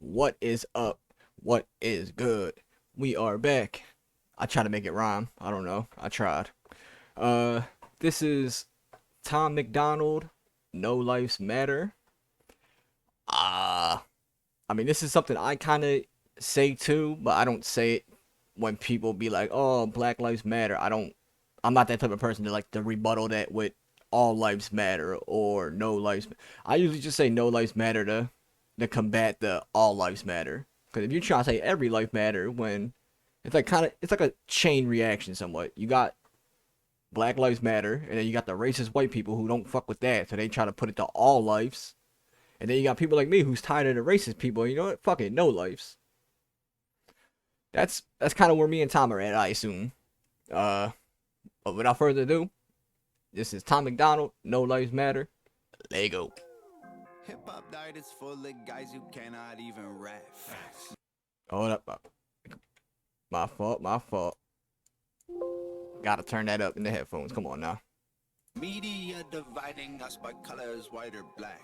What is up? What is good? We are back. I tried to make it rhyme. I don't know. I tried. Uh, this is Tom MacDonald. No lives matter. Uh, I mean, this is something I kind of say too, but I don't say it when people be like, "Oh, Black Lives Matter." I don't. I'm not that type of person to like to rebuttal that with all lives matter or no lives. I usually just say no lives matter to combat the all lives matter. Because if you try to say every life matter, when it's like a chain reaction somewhat. You got Black Lives Matter, and then you got the racist white people who don't fuck with that, so they try to put it to all lives. And then you got people like me who's tired of the racist people. You know what? Fuck it, no lives. That's kind of where me and Tom are at, I assume. Uh, but without further ado, this is Tom MacDonald. No lives matter. Lego. Hip hop diet is full of guys who cannot even rap. Hold up. My fault. My fault. Gotta turn that up in the headphones. Come on now. Media dividing us by colors, white or black.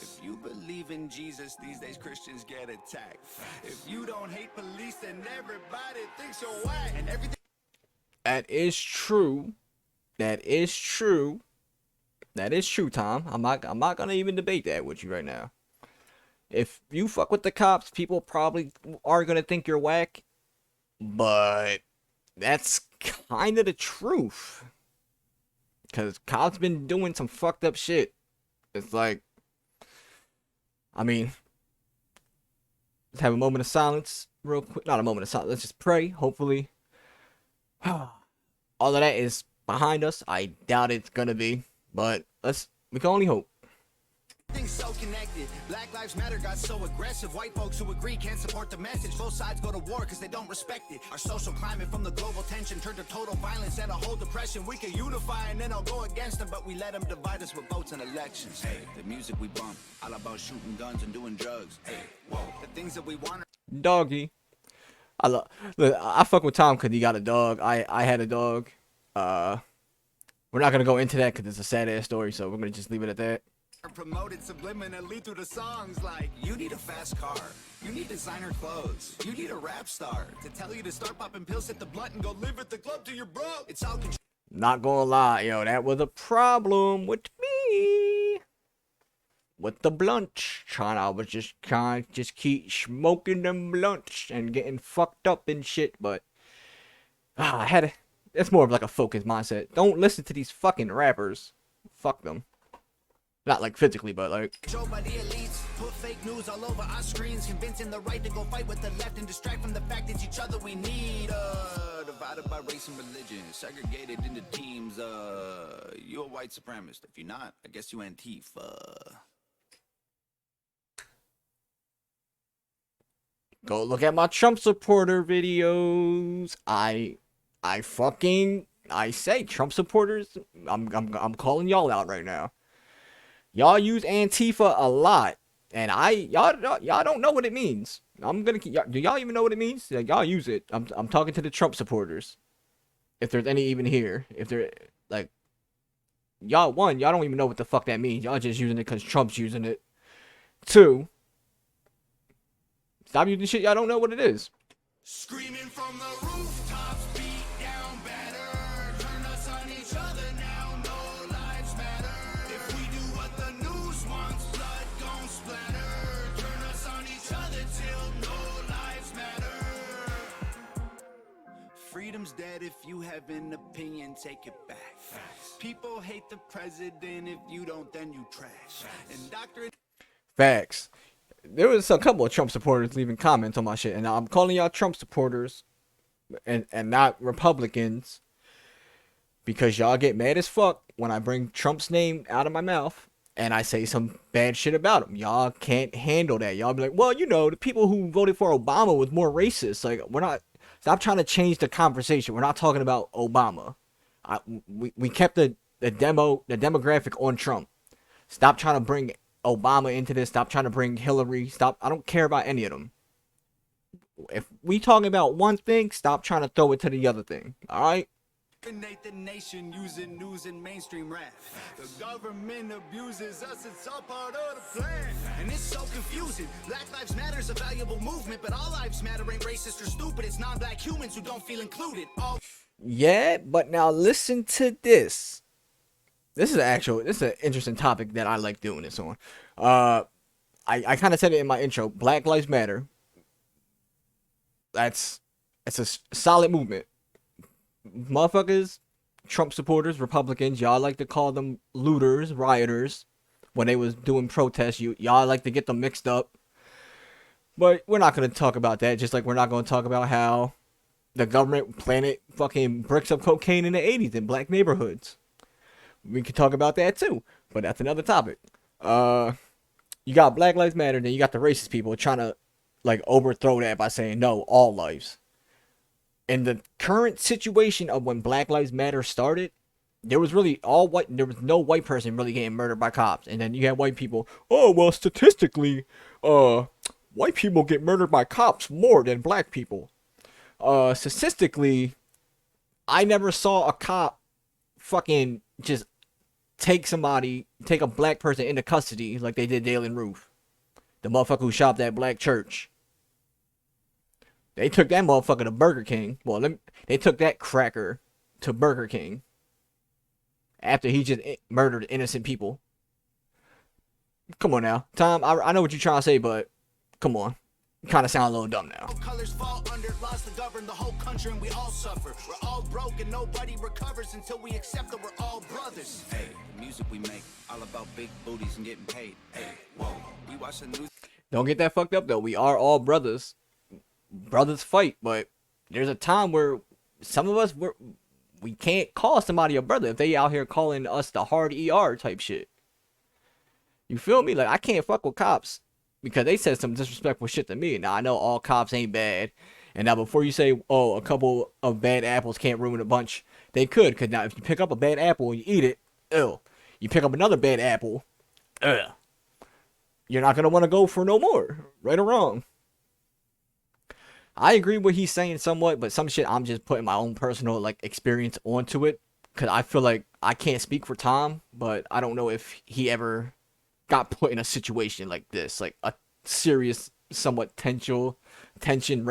If you believe in Jesus, these days Christians get attacked. If you don't hate police, then everybody thinks you're whack. And everything. That is true. That is true. That is true, Tom. I'm not gonna even debate that with you right now. If you fuck with the cops, people probably are gonna think you're whack. But that's kind of the truth. Cause cops been doing some fucked up shit. It's like, I mean, let's have a moment of silence real quick. Not a moment of silence. Let's just pray. Hopefully, all of that is behind us. I doubt it's gonna be, but we can only hope. Things so connected. Black Lives Matter got so aggressive. White folks who agree can't support the message. Both sides go to war because they don't respect it. Our social climate from the global tension turned to total violence and a whole depression. We can unify and then I'll go against them, but we let them divide us with votes and elections. Hey, the music we bump, all about shooting guns and doing drugs. Hey, whoa, the things that we want. Doggy. Look, I fuck with Tom because he got a dog. I had a dog. We're not gonna go into that because it's a sad ass story, so we're gonna just leave it at that. Promoted subliminally through the songs like, you need a fast car, you need designer clothes, you need a rap star to tell you to start popping pills, hit the blunt and go live at the club till you're broke. It's all Not gonna lie, yo, that was a problem with me. With the blunts. I was just trying to just keep smoking them blunts and getting fucked up and shit, but it's more of like a focused mindset. Don't listen to these fucking rappers. Fuck them. Not like physically, but like. Show by the elites, put fake news all over our screens, convincing the right to go fight with the left and distract from the fact it's each other we need. Divided by race and religion, segregated into teams. You're a white supremacist. If you're not, I guess you Antifa. Go look at my Trump supporter videos. I say Trump supporters. I'm calling y'all out right now. Y'all use Antifa a lot, and y'all don't know what it means. Do y'all even know what it means? Like, y'all use it. I'm talking to the Trump supporters. If there's any even here, if they're like, y'all don't even know what the fuck that means. Y'all just using it because Trump's using it. Two, stop using shit y'all don't know what it is. Screaming from the rooftops, beat down better. Turn us on each other now, no lives matter. If we do what the news wants, blood gon' splatter. Turn us on each other till no lives matter. Freedom's dead. If you have an opinion, take it back. People hate the president. If you don't, then you trash. And doctor. Facts. There was a couple of Trump supporters leaving comments on my shit, and I'm calling y'all Trump supporters and not Republicans because y'all get mad as fuck when I bring Trump's name out of my mouth and I say some bad shit about him. Y'all can't handle that. Y'all be like, well, you know, the people who voted for Obama was more racist. Like, stop trying to change the conversation. We're not talking about Obama. We kept the demographic on Trump. Stop trying to bring Obama into this. Stop trying to bring Hillary. I don't care about any of them. If we talking about one thing, stop trying to throw it to the other thing. All right? Dominate the nation using news and mainstream rap. The government abuses us, it's all part of the plan. And it's so confusing. Black Lives Matter is a valuable movement, but all lives matter ain't racist or stupid. It's non-black humans who don't feel included. Yeah, but now listen to this. This is an interesting topic that I like doing this on. I kind of said it in my intro. Black Lives Matter. It's a solid movement. Motherfuckers, Trump supporters, Republicans, y'all like to call them looters, rioters. When they was doing protests, y'all like to get them mixed up. But we're not going to talk about that, just like we're not going to talk about how the government planted fucking bricks of cocaine in the 80s in black neighborhoods. We could talk about that too, but that's another topic. You got Black Lives Matter, then you got the racist people trying to like overthrow that by saying no, all lives. In the current situation of when Black Lives Matter started, there was really all white. There was no white person really getting murdered by cops, and then you had white people. Oh well, statistically, white people get murdered by cops more than black people. Statistically, I never saw a cop fucking just take a black person into custody like they did Dalen Roof, the motherfucker who shot that black church. They took that motherfucker to Burger King. Well, they took that cracker to Burger King after he just murdered innocent people. Come on now, Tom. I know what you're trying to say, but come on. You kind of sound a little dumb now. Colors fall under laws to govern the whole country and we all suffer. We're all broke and nobody recovers until we accept that we're all brothers. Hey, the music we make, all about big booties and getting paid. Hey, whoa, we watch the news. Don't get that fucked up though. We are all brothers. Brothers fight, but there's a time where some of us we can't call somebody a brother if they out here calling us the hard ER type shit. You feel me? Like I can't fuck with cops because they said some disrespectful shit to me. Now I know all cops ain't bad, and now before you say, oh, a couple of bad apples can't ruin a bunch, they could. Cause now if you pick up a bad apple and you eat it, ew. You pick up another bad apple, ugh. You're not gonna want to go for no more, right or wrong. I agree with what he's saying somewhat, but some shit I'm just putting my own personal like experience onto it. Cause I feel like I can't speak for Tom, but I don't know if he ever got put in a situation like this, like a serious, somewhat racial tension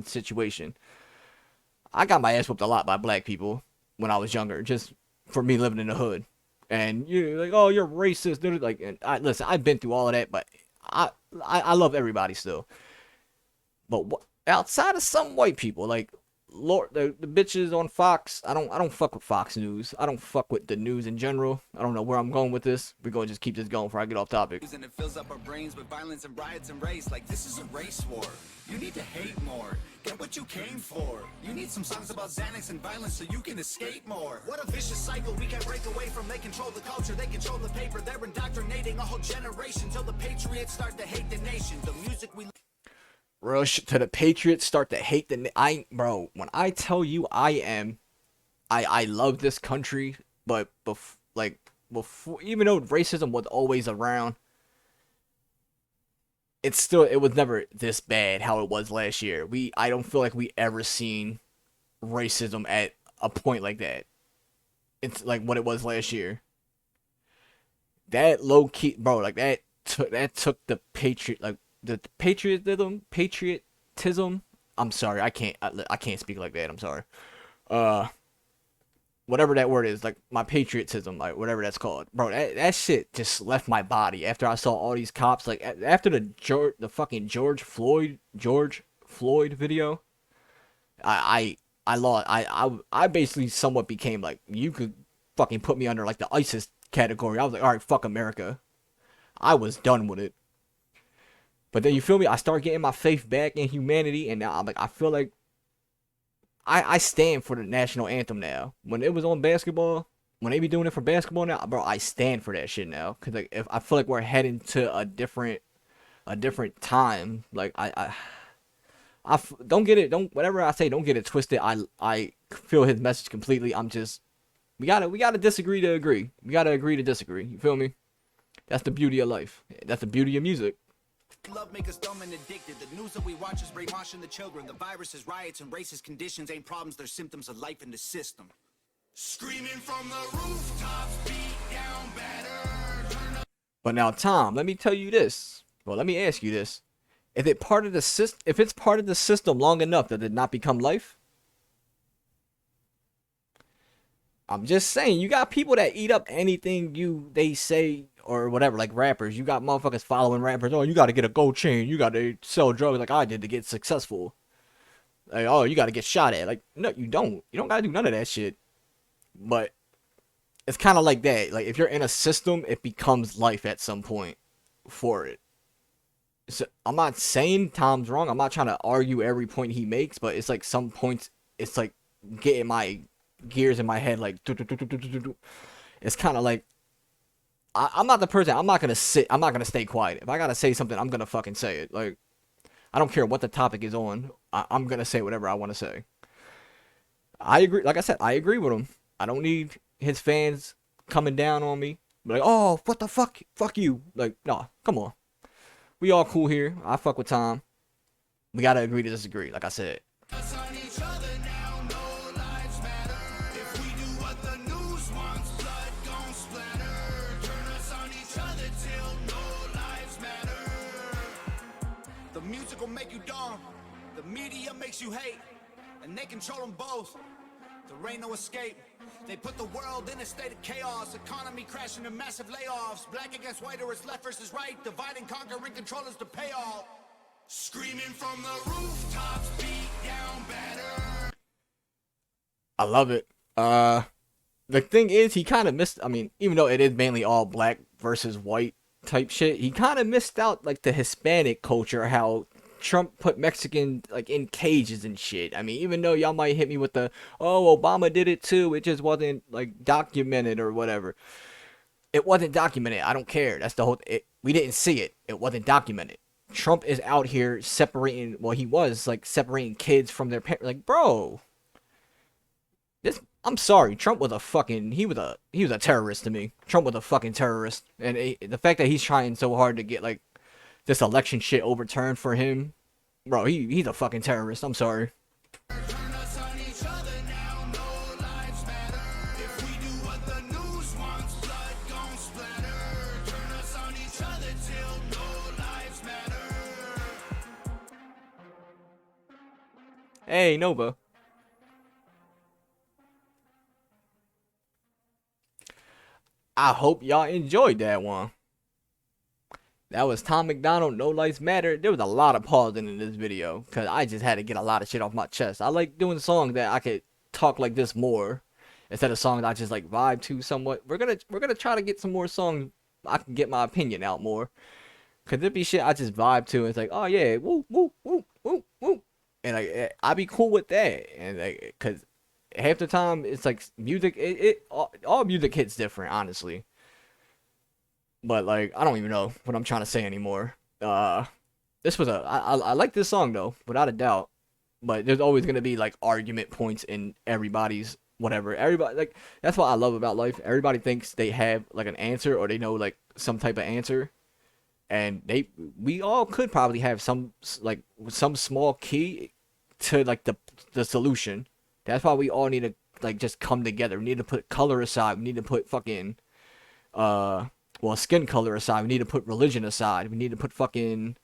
situation. I got my ass whooped a lot by black people when I was younger, just for me living in the hood. And you're like, oh, you're racist, dude. Like, and listen, I've been through all of that, but I love everybody still. But outside of some white people, like Lord, the bitches on Fox, I don't fuck with Fox News. I don't fuck with the news in general. I don't know where I'm going with this. We're gonna just keep this going before I get off topic. And it fills up our brains with violence and riots and race. Like this is a race war. You need to hate more. Get what you came for. You need some songs about Xanax and violence so you can escape more. What a vicious cycle we can't break away from. They control the culture, they control the paper. They're indoctrinating a whole generation till the patriots start to hate the nation. The music we Rush to the Patriots start to hate bro, when I tell you I love this country, but before, even though racism was always around, it was never this bad how it was last year. I don't feel like we ever seen racism at a point like that. It's like what it was last year. That low key, bro, like that took the patriotism. I'm sorry, I can't speak like that. I'm sorry. Whatever that word is, like my patriotism, like whatever that's called, bro. That shit just left my body after I saw all these cops. Like after the fucking George Floyd video, I lost. I basically somewhat became like, you could fucking put me under like the ISIS category. I was like, all right, fuck America. I was done with it. But then you feel me? I start getting my faith back in humanity, and now I'm like, I feel like I stand for the national anthem now. When it was on basketball, when they be doing it for basketball now, bro, I stand for that shit now. Cause like if I feel like we're heading to a different time. Like I don't get it. Whatever I say, don't get it twisted. I feel his message completely. We gotta disagree to agree. We gotta agree to disagree. You feel me? That's the beauty of life. That's the beauty of music. Love make us dumb and addicted. The news that we watch is brainwashing the children. The viruses, riots, and racist conditions ain't problems, they're symptoms of life in the system. Screaming from the rooftops, beat down better. But now, Tom, let me tell you this. Well, let me ask you this. If it's part of the system long enough, does it not become life? I'm just saying, you got people that eat up anything they say or whatever, like rappers. You got motherfuckers following rappers. Oh, you got to get a gold chain. You got to sell drugs like I did to get successful. Like, oh, you got to get shot at. Like, no, you don't. You don't got to do none of that shit. But it's kind of like that. Like, if you're in a system, it becomes life at some point for it. So, I'm not saying Tom's wrong. I'm not trying to argue every point he makes, but it's like some points, it's like getting my gears in my head, like, it's kind of like, I'm not the person, I'm not going to stay quiet. If I got to say something, I'm going to fucking say it. Like, I don't care what the topic is on. I'm going to say whatever I want to say. I agree. Like I said, I agree with him. I don't need his fans coming down on me. Like, oh, what the fuck? Fuck you. Like, nah, come on. We all cool here. I fuck with Tom. We got to agree to disagree, like I said. The music will make you dumb. The media makes you hate. And they control them both. There ain't no escape. They put the world in a state of chaos. Economy crashing and massive layoffs. Black against white, or it's left versus right. Divide and conquer and control is the payoff. Screaming from the rooftops, beat down better. I love it. The thing is, he kind of missed. I mean, even though it is mainly all black versus white type shit, he kind of missed out like the Hispanic culture. How Trump put Mexican like in cages and shit. I mean, even though y'all might hit me with the, oh, Obama did it too, it just wasn't like documented or whatever. It wasn't documented. I don't care. That's the whole. We didn't see it. It wasn't documented. Trump is out here separating. Well, he was like separating kids from their parents. Like, bro, this. I'm sorry. Trump was a fucking. He was a terrorist to me. Trump was a fucking terrorist, and the fact that he's trying so hard to get like this election shit overturned for him, bro, he's a fucking terrorist. I'm sorry. Hey, Nova. I hope y'all enjoyed that one. That was Tom MacDonald, No Lives Matter. There was a lot of pausing in this video, because I just had to get a lot of shit off my chest. I like doing songs that I could talk like this more, instead of songs I just like vibe to somewhat. We're gonna try to get some more songs I can get my opinion out more. Because there be shit I just vibe to, and it's like, oh yeah, woo, woo, woo, woo, woo. And like, I be cool with that. And like, because half the time, it's like music, all music hits different, honestly. But like, I don't even know what I'm trying to say anymore. This was I like this song though, without a doubt. But there's always gonna be like argument points in everybody's whatever. Everybody, like, that's what I love about life. Everybody thinks they have like an answer, or they know like some type of answer, and we all could probably have some small key to like the solution. That's why we all need to like just come together. We need to put color aside. We need to put fucking well, skin color aside. We need to put religion aside. We need to put fucking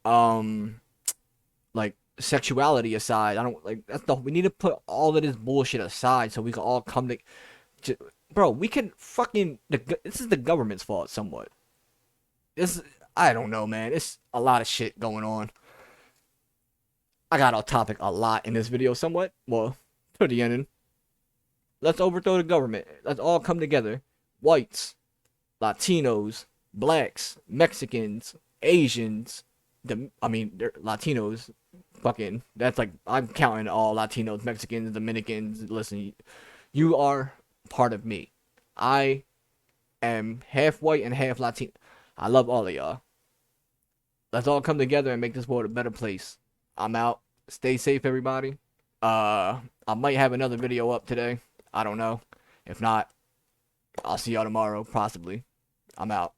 like sexuality aside. I don't like we need to put all of this bullshit aside so we can all come to bro, we can fucking this is the government's fault somewhat. I don't know, man. It's a lot of shit going on. I got off topic a lot in this video somewhat. Well, to the ending. Let's overthrow the government. Let's all come together. Whites, Latinos, blacks, Mexicans, Asians, Latinos, fucking, that's like, I'm counting all Latinos, Mexicans, Dominicans. Listen, you are part of me. I am half white and half Latino. I love all of y'all. Let's all come together and make this world a better place. I'm out. Stay safe, everybody. I might have another video up today. I don't know. If not, I'll see y'all tomorrow, possibly. I'm out.